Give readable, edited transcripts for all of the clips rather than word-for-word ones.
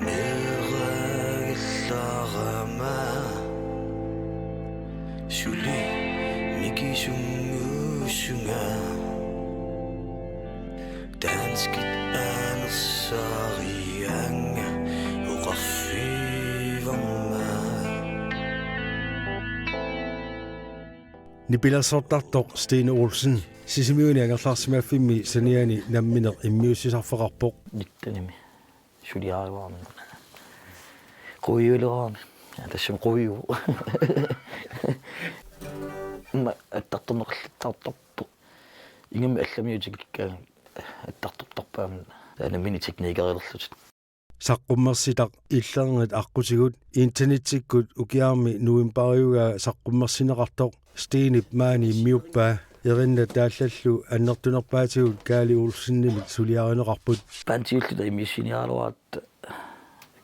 Meragillarama Shuli Mikishungushunga Danskit Anersarianga Uqarfivamma Nipilassortartoq Stine Olsen sisimiuni angerlarsimaffimmi saniani namminer immiussisarfaqarpoq Nittanimi Shuliarivaarmi Quuyuleраами тассам quuyu имма аттартунеқарлаттартарпу ингами алламиутикиккаа аттартортарпаами анамини техникерилерлут saqqummersitaq иллернит аққутигут интернеттиккут укиарми нуимпариугаа saqqummersineqartoq Stine maani immiuppaa erinna тааллаллу аннертунерпаатигут Kaali Olsenнимит сулиаринеқарпут пантиуллута имиссиниаруаат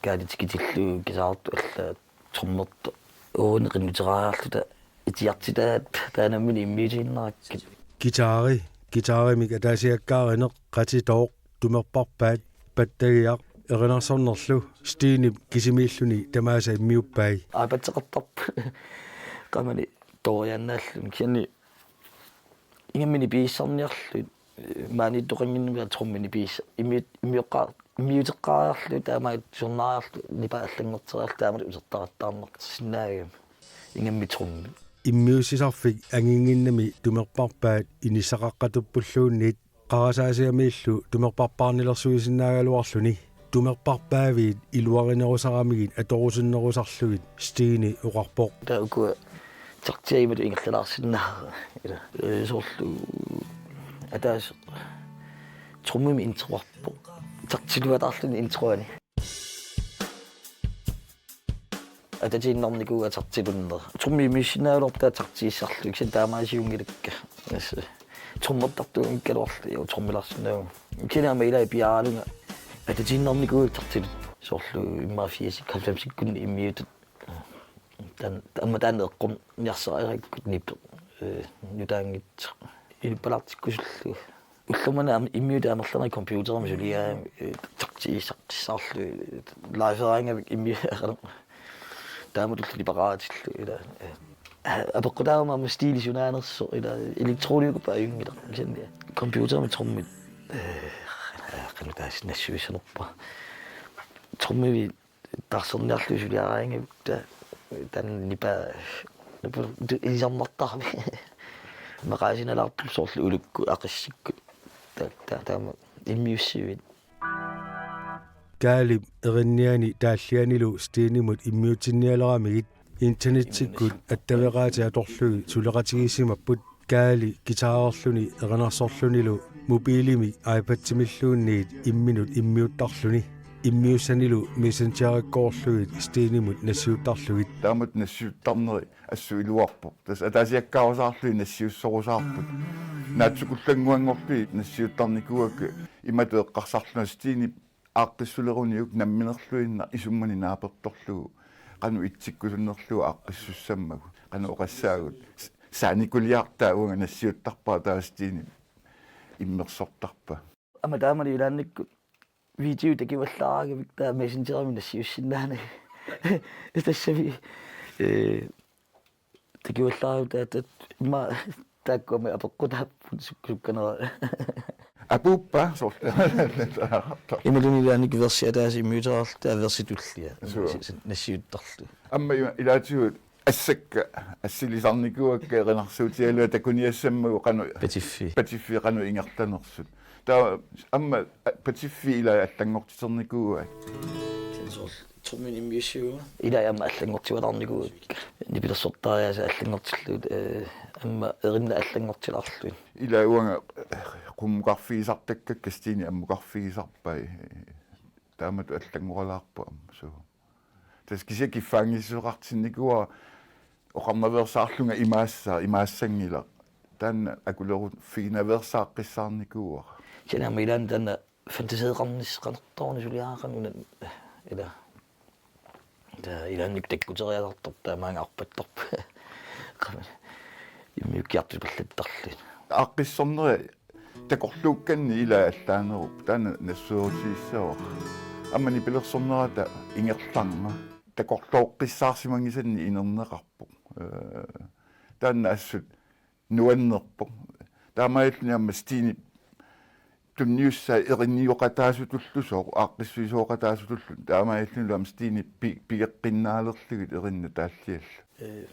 каалитикитиллу кисаарту алла тормерто уунеқиннутераарлута итиартитаат таанаммини иммиутииннераккит гитааримик атаасиаккаариneq qatitooq tumerparpaat pattagiaq erinarsорнерлу Stine кисимииллуни тамааса иммиуппаи аапатсеқартарп qamani торианнааллун киани ингаммини пииссарниарлу маани тоқингиннуга троммини пиисса имиоққаа имиутеққаариарлу таамаат журнаариарлу нипааллангортериарлу таамат усертараттаарнеқ синаагам ингамми тромми иммиуссисарфик ангингиннами тумерпарпаат инисақаққатуппуллуунниит қарасаасиамииллу тумерпарпаарнилерсуисиннаагалуарлуни тумерпарпаавиит илуаринерусарамигит аторусиннерусарлугит Stine уқарпоқ таукуа тартиимат ингерлалаарсиннаа соорлу атаас троммими интруарпо тартилуатаарлуни интруани ататииннарникуга тартилуннер тромми миссинаагалуартаа тартииссарлу кисан таамаасиунгилакка троммертартуун калуарлу троммиларсинаа кинаама илаа пиаалунга ататииннарникуга тартилу соорлу иммаафиасик 90-кун иммиутут тан амматаанеэккум нярсариаккут ниппе нутаангит илпалартиккусуллу уллумана иммиутаамерлана компьютерами сулиаа тартиисаққиссаарлу лайфераанга иммиаақалу тааматулли либараатиллу ила апеққутаама стили сунаанерсо ила электроникупа аюнгила кисанди компьютерами тромми канутаас нассуисанерпа тромми тарсерниарлу сулиараанга тан нипа изаммартарми мақаасиналаарту соорлу улукку ақиссикку таама иммиуссивит Kaali erinniani taallianilу Stinemut immiutinnialeramigit internettikkut attaveqaati atorlugi tuleqatigisimapput Kaali gitaarerluni erinarsorlunilu mobiilimi iPad-timilluunniit imminut immiuttarluni immiussanilu messengerikkoorlugit Stinemut nassiuttarlugit таамат нассиуттарнери ассуилуарпо тас атаасиаккаусаарлуи нассиуссорусаарпут наатсукуллангуангорпи нассиуттарникуак иматеэққарсарлуна Stine ааққиссулеруниук намминерлуинна исуммани нааперторлугу кану итсиккусуннерлугу ааққиссуссаммагу кану оқассаагут сааникулиартаа уунга нассиуттарпаа таа Stine иммерсортарпа аматаамани илаанникку видео такиваллаарагавик таа мессенджерами нассиуссиннаана тассави такиваллаарагу таатат имма тааккуами апеққутааппут суккукканера апуппа сорта ималунилааник версиатаас иммиутераарл таа верситуллиа нассиуттарлу амма илаатигут ассакка ассилисарникуакка эринарсуутиалуа такуниассаммагу кану патиффи кану ингертанерсут таа амма патиффи ила аллангортитерникууа тенсор троммин иммиуссиуа ила ямма аллангортиваларникуу нипилерсортаариаса аллангортиллуут амма эринна аллангортиларлуин ила уанга qummuqarfiisartakka Stine ammuqarfiisarpai taamatu allangoralaarpu amsu tas kisiakiffaangissuqartinnikua oqarnaversaarlunga imaassangila taanna akulerut fiinaversaaqqisaarnikuua kina milan taanna fantaseeqarnisqanertorni suliaaqanuna ila ilannik takkuterialartor taamaangaarpattorpa immiukkiartupallattarlin aaqqissorneri takorluukkanni ila allaanerup taana nassuutiissawaq аммани пилерсорнерата ингерларнга такорлооққиссаарсимангисанни инернеқарпо таанна ассут нуаннерпо таамааллни амма стини тунниусса эринниоқатаасутуллусоо ааққиссуисооқатаасутуллу таамааллни ам стини пигеққиннаалерлигит эринна тааллиалла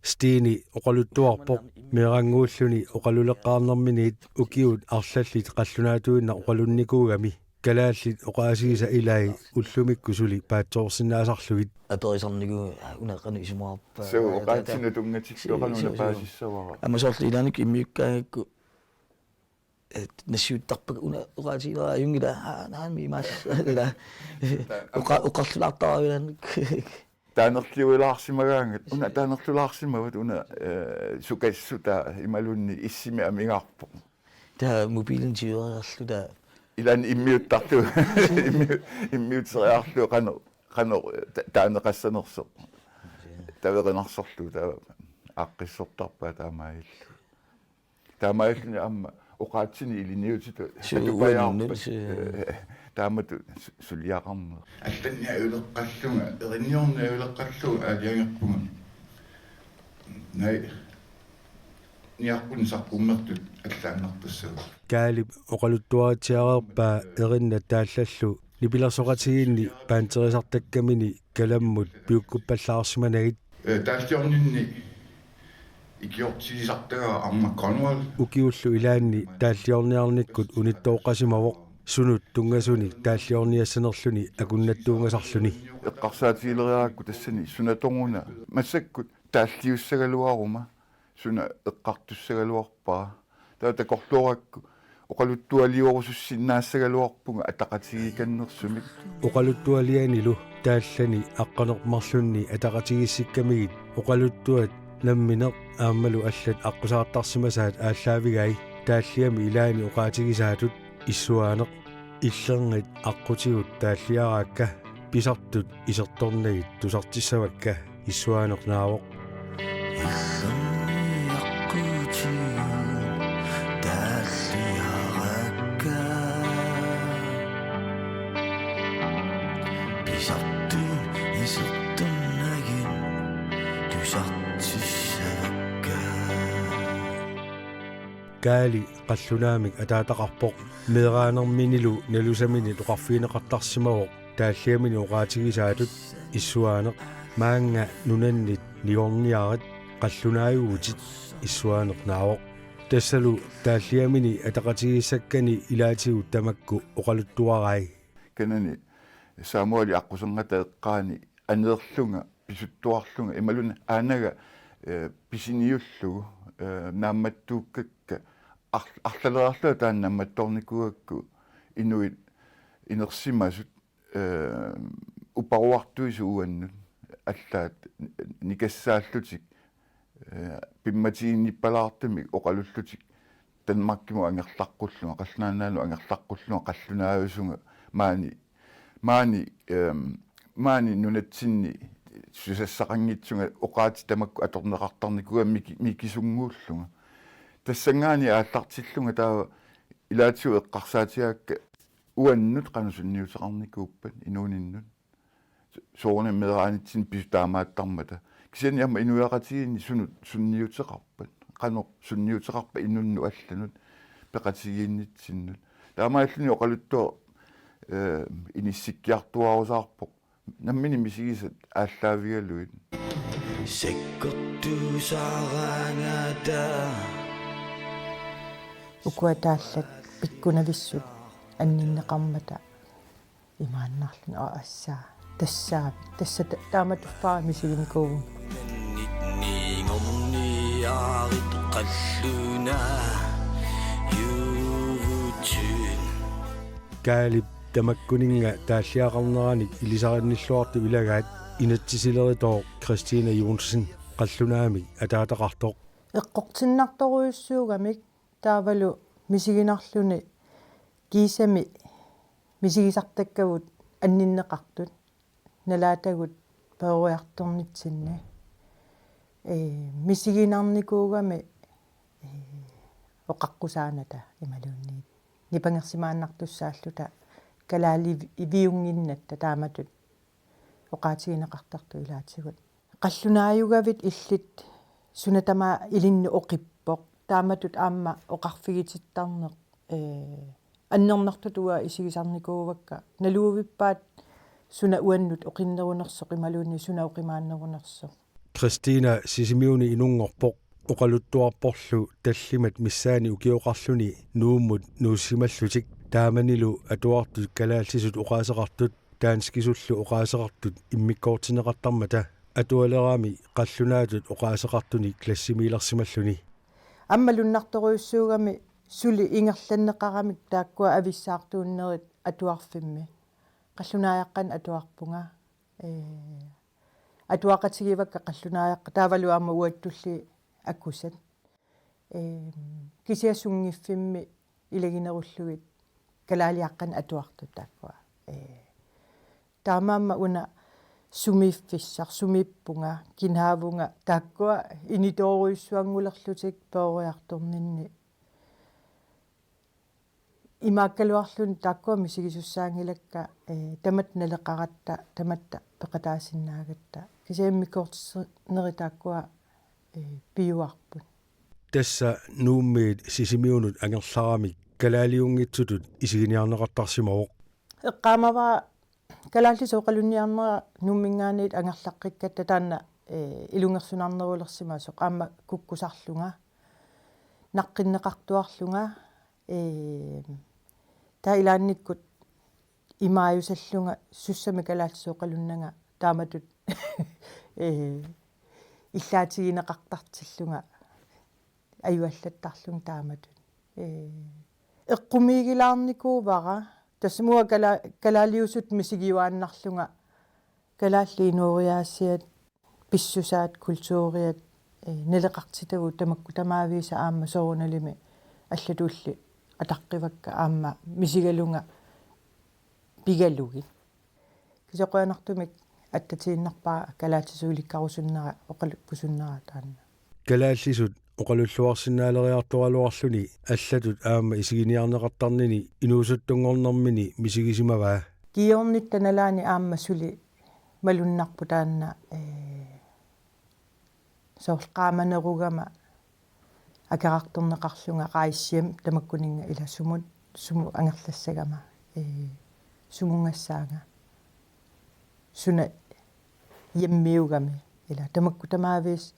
Stini oqaluttuarpoq meerangууллуни oqaluleqqaarnerminiit ukiut arlallit qallunaatuinna oqalunnikuugami kalaallit oqaasiisa ilai ullumikku suli paatsoorsinnaasarlugit аперисарнику унеққану исумаарпа соо оqaатсина тунгатиккоқануна паасиссавара амасоорлу илааник иммиуккаагакку насиуттарпак уна оqaатилера юнгила наами имаас ла оқарлулаартаравиланик таанерлиуилаарсимагаангат уна таанерлулаарсимават уна сукассута ималунни иссими амингаарпо та мобилен тиуерерлута илан иммиуттарту иммиутериарлу қано таанеқассанерсо таверинарсорлу таа аққиссортарпаа таамаиллни амма оqaатсини илиниутиту сатупаяарпа таамату сулиақарнер алланни аулеққаллунга эринниорни аулеққаллуга аалиангерпунга най ниарпун сарпуммертут аллааннартассава kaalip oqaluttuaratiareerpaa erinna taallallу nipilерсоqatigiinni paanterisartakkamini kalammut piukkuppallаарsimanagit тааллиорнинни икиортисартага арма конвал ukiullu ilaanni taalliorniarnikkut unittooqasimavoq sunut tungasuni taalliorniassanerluni akunnattuungasarluni эққарсаатиилериаакку тассани сунаторгуна массаккут тааллиуссагалуарума суна эққартуссагалуарпаа таа такорлуоракку оқалуттуалиорусуссиннаассагалуарпунга атақатигиканнерсумик oqaluttualianilu taallani aqqanermarlunni ataqatigissиккамигит oqaluttuat намминеқ ааммалу аллат аққусаартарсимасаат ааллаавиgai тааллиами илаани оqaатигисаатут иссуаанеқ иллернит аққутигут тааллиараакка писартут исерторнагит тусартиссавакка иссуаанеқнаавоқ kaali qallunaamik ataataqarpoq meeraanerminilu nalusamini toqarfiineqartarsimawoq taalliamini oqaatigisaatut issuaaneq maanga nunannit niorniarit qallunaayuutit issuaaneqnaawoq tassalu taalliamini ataqatigissakkani ilaatigut tamakku oqaluttuarai канани самуали аққусенгата эққаани анеерлунга писуттуарлунга ималуна аанага писиниуллугу наамматтууккакка арлалерарлуа тааннамматторникуакку инуит инерсимасут упаруартуису уаннут аллаат никассааллутик пимматиинниппалаартамик оқалуллутик танмаркиму ангерлаққуллунга қаллнаанаалу ангерлаққуллунга қаллунаависунга маани нунатсинни сусассақангитсунга оqaati тамакку аторнеқартарникуга микисунгууллунга тассангаани ааллартиллунга таава илаатсу эққарсаатиаакка уаннут қанусунниутеқарникууппат инууниннут соорне медраанитсин пистаамааттармата кисани амма инуяқатигини сунниутеқарпат қано сунниутеқарпа инунну алланут пеқатигииннитсиннут таамааллуни оқалуттуа иниссиккиартуарусаарпоқ наммини мисигисат ааллаавигалуит секкортусаарангата укуатааллат пиккунависсут анниннеқармата имааннарлун ассаа тассаави тасса тааматуффаа мисигиникуугу нигорниарит қаллуна юутин kaalip tamakkuninga taalliaqarneranik ilisarinnilluartu ilagaat inatsisileritoo Christina Jonsen qallunaamik ataataqartoq эққортиннарторуйуссуугамик таавалу мисигинарлуни кисами мисигисартаккавут анниннеқартут налаатагут перуярторнитсинна мисигинарникуугами оқаққусааната ималуунниит нипангерсимааннартуссааллута калаали ивиунгиннатта тааматут оқаатигинеқартарту илаатигут қаллунааюгавит иллит сунатама илинну оқиппоқ тааматут аама оқарфигититтарнеқ аннернартутуа исигисарникуувакка налуувиппаат суна уаннут оқиннерунерсоқ ималуунни суна оқимааннерунерсоқ Christina sisimiuni inungorpoq uqaluttuarporlu tallimat missaani ukiuqarluni nuummut nuussimallutik taamanilu atuartut kalaallisut uqaaseqartut taanskisullu uqaaseqartut immikkoortineqartarmata atualeraami qallunaatut uqaaseqartuni klassimiilersimalluni аммалуннарторуйуссуугами сули ингерланнеқарамик тааккуа ависсаартууннерит атуарфимми қаллунааяққан атуарпунга атуақатигивакка қаллунааяққа таавалуаама уаттулли аккусат кисиасунгиффимми илагинеруллугит калаалиаққан атуартут тааккуа таамаама уна сумиффиссар сумиппунга кинаавунга тааккуа инитооруйуссуангулерлутик пеориарторнинни имааккалуарлун тааккуа мисигисуссаангилакка тамат налеқаратта таматта пеқатаасиннаагатта кисиаммиккоортиссернери тааккуа пиуарпут тасса нууммиит сисимиунут ангерларамик калаалиунгитсутут исигиниарнеқартарсимавоқ эққаамава калааллисооқалунниарнера нуммингаанит ангерлаққиккатта таанна илунгерсунарнерулерсимасоқ аама куккусарлунга наққиннеқартуарлунга таилаанниккут имааюсаллунга суссами калааллисооқалуннага тааматут иллаатигинеқартартиллунга аюаллаттарлун тааматут эққумигилаарникуувара тассамуа калаалиусут мисигиуааннарлунга калааллиинуориаассиат писсусаат культууриат нелеқартитагу тамакку тамаависа аама сооруналими аллатуулли атаққивакка аама мисигалунга пигалуги кисоқуанартумик аттатииннарпаа калаатисууликкарусуннера оқалуккусуннера таанна калааллисут оқалуллуарсинаалериарторалуарлуни аллатут аама исигиниарнеқартарнини инуусуттунгорнэрмини мисигисимаваа киорниттаналаани аама сули малуннарпу таанна соорқааманеругама акарарторнеқарлунга қааиссиам тамаккунинга илассумут суму ангерлассагама сумунгассаага суна яммиугами ила тамакку тамаавис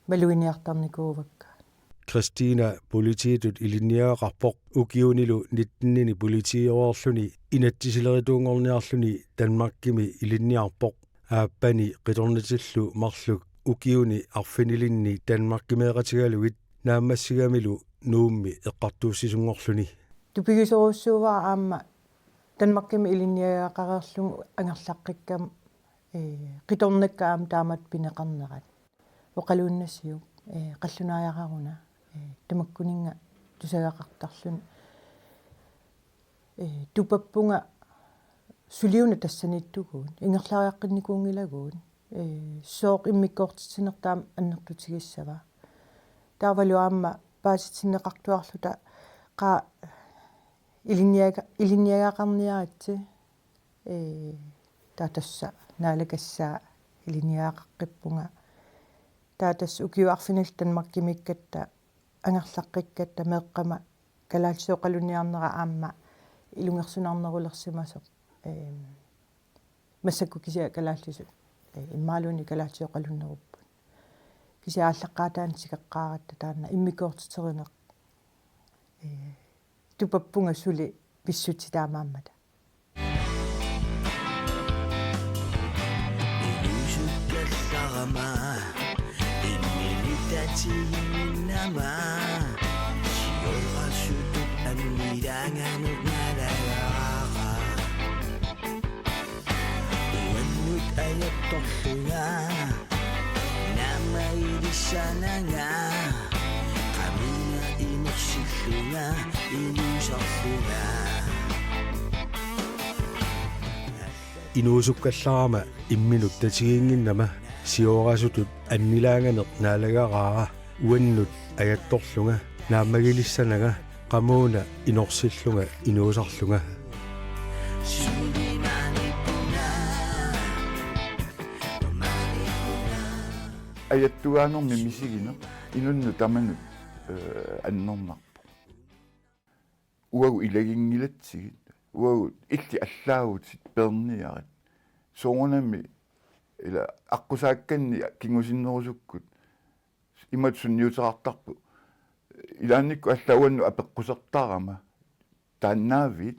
малуиниартарникуувакка Christina politiitut ilinniaqarpoq ukiunilu nittennini politiioorluni inatsisileritunngorniarluni Danmarkimi ilinniarpoq aappani qitornitillu marluk ukiuni arfinilinni Danmarkimeeqatigaluit naammassigamilu nuummi eqqartuussisungorluni тупигисоруссууваа аама Danmarkimi ilinniaqaqarlungu анерлаққиккам qitornakka аама таамат пинеқарнерат оқалууннассиу қаллунааяқаруна тамаккунинга тусагақартарлун тупаппунга сулиуна тассаниттугуун ингерлаариаққинникуунгилагуун сооқ иммиккоортитсинертаам аннертутигиссава таавалуаама пааситсиннеқартуарлута qa илинниагақарниаратси таатасса наалакассаа илинниаақаққиппунга таатас укиуарфинал Danmarkimikkatta ангерлаққиккатта меэққама калаалсооқалуниарнера аама илунгерсунаарнерулерсимасоқ массакку кися калааллисут иммаалуни калаалсооқалуннеруппут кися ааллаққаатаансикеққааратта таана иммикоортитеринеқ тупаппунга сули писсути таамааммата Ilusukkallarama innilitatiginnama siorasutut anniranganut nalagaraqa uannut ayattorlunga namailissananga qamina inersillunga ilusarlunga inuusukkallarama imminut tatigiinginnama siorasutut annilaanganeq naalagaraa uannut ayattorlunga naamagilissanaga qamuuna inorsilluga inuusarlunga ajattuaanermi misigina inunnu tamanu annornarpu uagu ilagingilatsigit uagu illi allaagutit perniarit soornami ila aqusaakkanni kingusinnerusukkut imat sunniuterartarpu ilaannikku allauannu apeqqusertarama taannaavit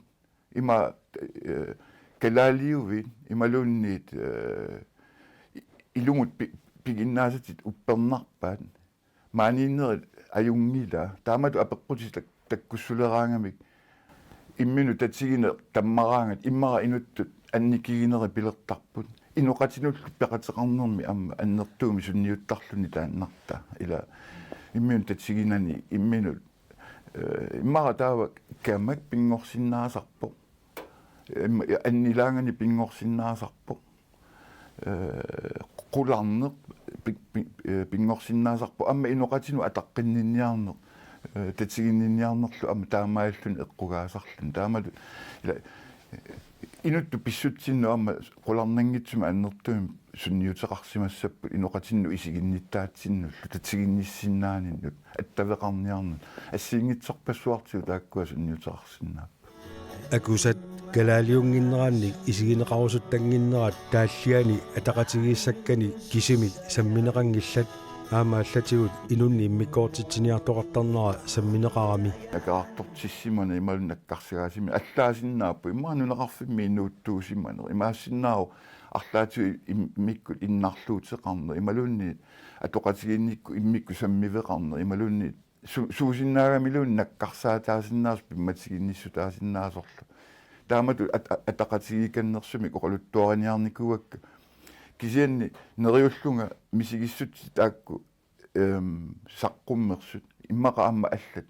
ima kalaaliuvit imaluunniit ilumut piginnaasatit uppernarpaat maaniinnerit ajungila taamatu apeqqutit takkussuleraangamik imminu tatsigine tammaraangat immara inuttut annikigineri pilertarput inuqatinullu peqateqarnermi amma annertuumi sunniuttarluni taannarta ila imminu tatsiginani imminu immara taava kamak pingorsinnaasarpo annilaangani pingorsinnaasarpo qularneq pingorsinnaasarpo amma inuqatinu ataqqinninniarneq tatsiginninniarnerlu amma taamaallun eqqugaasarlun taamalu ila inuttu pissutsinnu amma qularnangitsuma annertuum sunniuteqarsimassappu inuqatinnu isiginnittaatsinullu tatsiginnissinnaaninnut attaveqarniarnut assiingitsorpassuartigu taakkua sunniuteqarsinnaap akusat kalaaliunginnerannik isigineqarusuttanginnerat taalliani ataqatigiissakkani kisimi sammineqangillat aamaallatigut inunni immikkoortitsiniartoqartarnera sammineqarami akaartortissimana imalun akkarsigaasimi allaasinnaappu imaanuneqarfimmi inuuttuusimane imaassinnaaru арлаату иммиккут иннарлуутеқарне ималуунни атоқатигинникку иммикку саммивеқарне ималуунни суусиннаагамилуун наккарсаатаасиннаарс пимматигинниссутаасиннаасорлу таамату атақатигиканнерсуми оқалуттуариниарникуакка кисианни нериуллунга мисигиссут таакку саққуммерсут иммақа амма аллат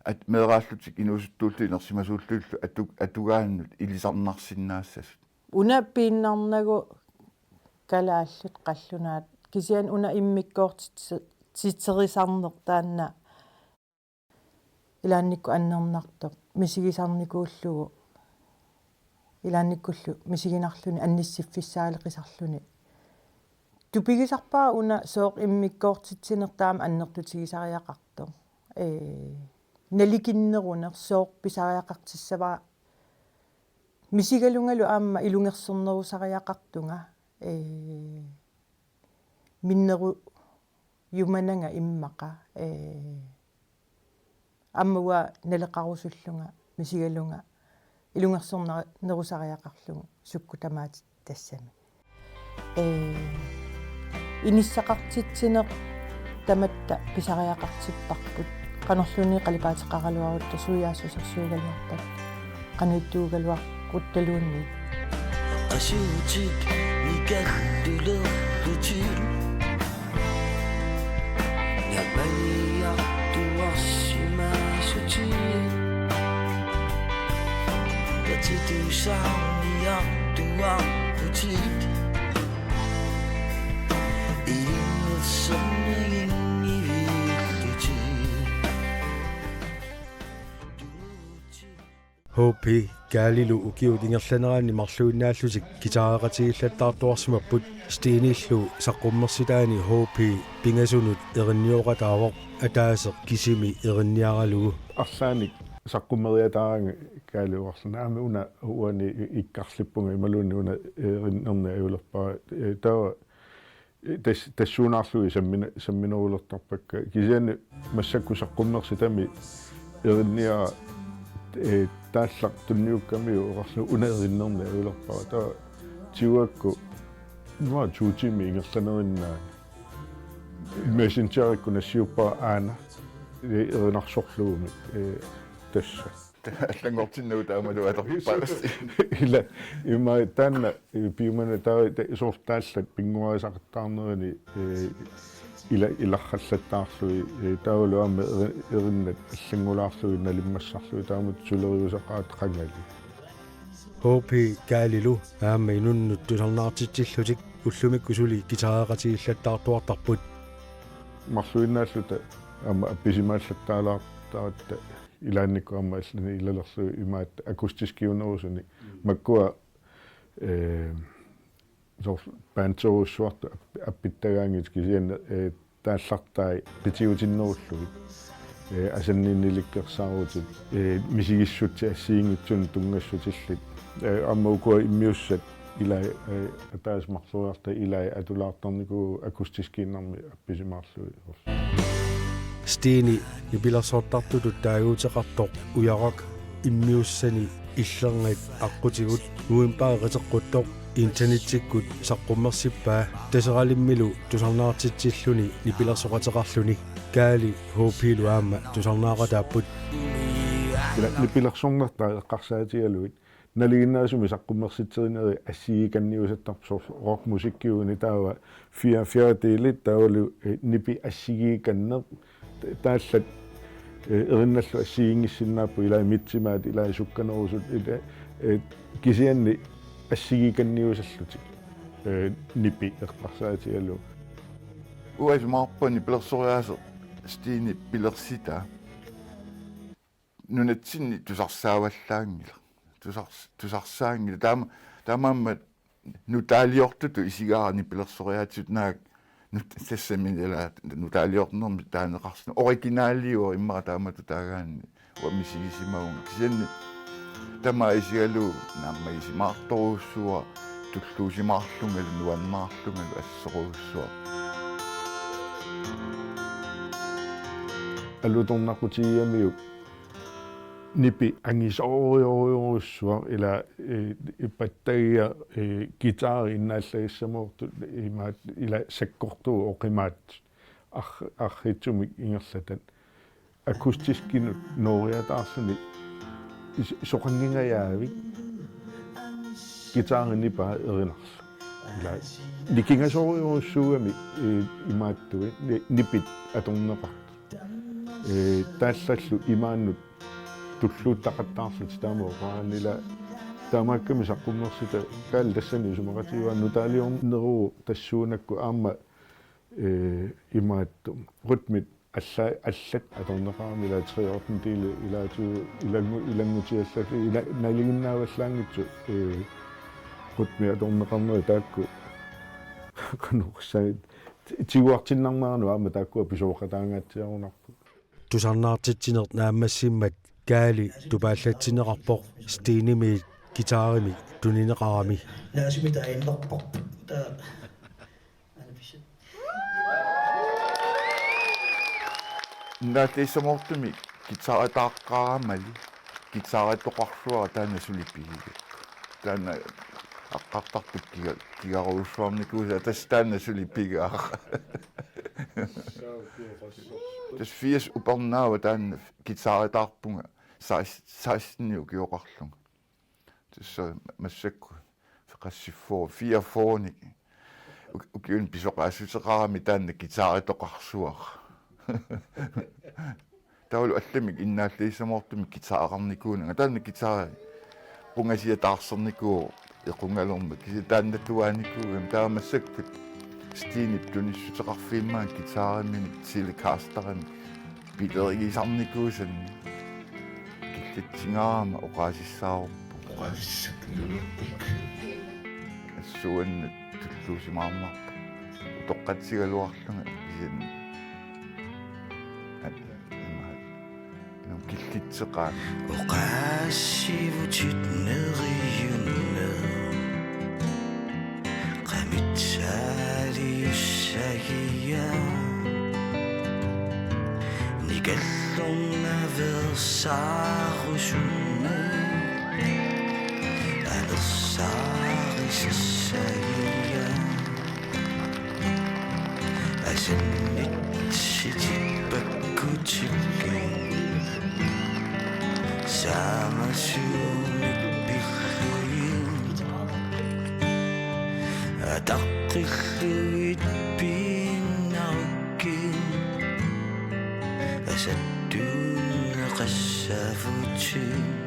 ат мерааллутик инуусуттууллинерсимасууллууллу атугааннут илисарнарсиннаассас una pinnarnagu kalaallut qallunaat kisian una immikkoortitsiterisarnertaanna ilaannikku annernertoq misigisarnikuullugu ilaannikkullu misiginarluni annissiffissaaleqisarluni tupigisarpaa una sooq immikkoortitsinertaama annertutigisariaqartoq nalikinneruner sooq pisariaqartissavaa misigalungalu aamma ilungersornerusariaqartunga minneru yumananga immaqa ammua naleqarusullunga misigalunga ilungersornerusariaqarlunga sukkutamaati tassami inissaqartitsineq tamatta pisariaqartipparput qanorluni qalipaatiqqaraluarutta suiaassusersuugaluartat qanuittuugaluar quttaluunni qasuutit nikallulerlutit ngapaliartuarsimaasutit tatitusaarniartuarlutit hopi kaalilu ukiutingerlanerani marluunnaallusik kitaareqatigillattartuarsimapput stiinillu saqqummersitaani hopi pingasunut erinniorataavoq ataaseq kisimi erinniaralugu arlaanik saqqumeriataaranga kaaluarlana aama una uani ikkarlippunga imaluunni una erinnerna iulerpaa tawa tassuunaarlugi samminerulertarpakka kisiani massakku saqqummersitami erinniara taallaq tunniukkami uqarlu una erinnerna iulerpaa tawa tiuakku nuа tuutimi ingerlanerinnaani messengerikku nassiuppaa aana erinarsorlugumi tassa аллангортиннуу таамалу аторпаасти ила има танна пиумана таа сортааллат пингуарисақаттаарнерини илархаллаттаарлуи таулуама эриннат аллангулаарлуи налиммассарлуи таамат сулериусақаат қангали hopi kaalilu aama inunnut tusarnaartitsillutик уллумикку сули китаареqatigillattartuartarput марлуиннааллута amma appisimaallаттаалаартаратта илаанникку амма аллани илалерлу имаат акустискиунерусуни маккуа сор панцоруссуарту аппиттагаангит кисианна тааллартаи питиутиннеруллуги асаннинниликкерсаарутит мисигиссутти ассиингитсун тунгассутиллит амма укуа иммиуссат илай атаасмарлуарта илай атулаартарнику акустискииннарми апписимаарлуи Stini ipillersortartutut taagutеqartoq ujaraq immiussani иллерngit аққутигут нуимпаареқеққутtoq интернеттиккут саққуммерсиппаа тасералиммилу тусарнаартитсиллуни нипилерсоқатеқарлуни каали хоопилу аама тусарнааратааппут нипилерсорнартаа эққарсаатигалуит налигиннаасуми саққуммерситсеринери ассигиканниусаттарсор рок мусиккиуни таава фиатилит таавалу нипи ассигиканнер тааллат эринналлу ассигингиссиннааппу илаа митсимаат илаа сукканерусут ила кисианни ассигиканниусаллутик нипи эққарсаатигалу уасмаарпани пилерсориаасо стини пилерсита нунатсинни тусарсааваллаангила тусарсаангила таамаамма нутаалиортуту исигаарни пилерсориаатсут наак тассаминила нутаалиорнерми таанеқарсна оригинаалиу иммара таамату таагаанни уамисигисимагунга кисианни тама исигалу наммаисимаарторуссуа туллуусимаарлунгалу нуаннаарлунгалу ассоруссуа алуторнақутигиамиу нипи ангисоориориоруссуа ила иппаттагиа гитари иннааллагиссамуорту имаат ила саккортуу оқимаат архитсумик ингерлатат акустискину нориатаарлуни соқангингаяави гитаринипа эринарлу ила ликингасоориоруссуугами имааттуи нипит аторнеқарту тааллаллу имааннут туллууттақаттаарлут таамаоqaanила таамаакками саққуммерсита каал тассани сумақатиуанну таалиорнеруу тассуунакку аама имаатту ритмит аллат аторнеқарами ила триортентилу илаату илангутиаллати ила налигиннааваллаангитсу ритми аторнеқарнери таакку кануқсаит тигуартиннарнаану аама тааккуа писооқатаангаатсиарунарпу тусарнаартитсинерт нааммассиммат каали тупааллатсинеқарпоқ стиними гитарими тунинеқарами наасумита аимлерпоқ та анапишит наатиссамортуми гитаратааққарамали гитаратоқарсуара таана сулиппигига таана аққартартут кигаруусуарникууса тастаана сулиппигаа тас фиас упернаава таана гитаратаарпунга 16 геоқарлунга тасса массакку феқассиффоо фиафооник укиун писоқаасутеқарами таана гитаратоқарсуара таулу алламик иннааллиисамортуми гитаарарникуунага таана гитара пунгасиатаарсерникуу эқунгалерма киси тааннатуааникуугам таамассаккут стинип туниссутеқарфииммаа гитаарамини силикаастерами пилеригисарникуусан киллатсингаама оқаасиссаарпу оқаассакнулуппук ассуаннут туллуусимаарнарпу тоққатсигалуарлунга кисин киллитсеқаа оқаассивутит нериюнне qamitsaliussagия nigallernaversaarusunne alersaarissagия asannitsitipakkutikkin saamasuumik pilluin атаққиллуит пииннаруккин асаттуунеқассаафутсин